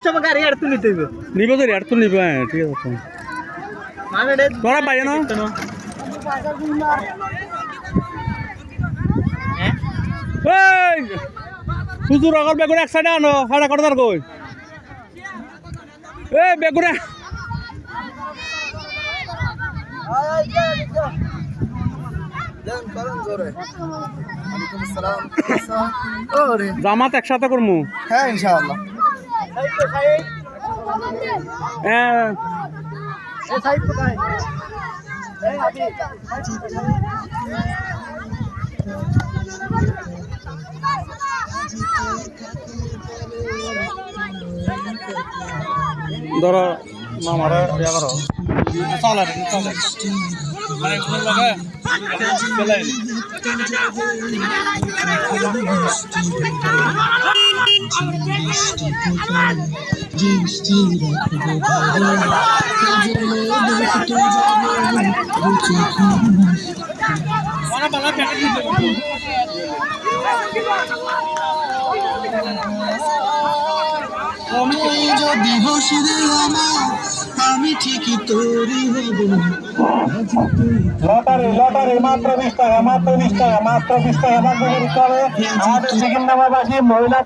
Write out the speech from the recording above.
সব গাড়ি আর তুই নিতে নিব তো আর তো নিব হ্যাঁ ঠিক আছে মানে তোরা পাইয়া না এই হুজুর আগর বেগুন এক সাইডে আনো হাড়া করদার কই এই বেগুন জামাত একসাথে করমু হ্যাঁ ইনশাআল্লাহ হ্যাঁ ধরো মামারা ইয়া করো চলে চলে মানে কোন লাগে চলে মানা বালা প্যাকেট দিতে আমি যদি হসিরে আমার আমি ঠিকই তোরই হব লটারি মাত্র 20 টাকা মাত্র 20 টাকা মাত্র 20 টাকা আমাদের সিকিন্দাবাসী মহিলা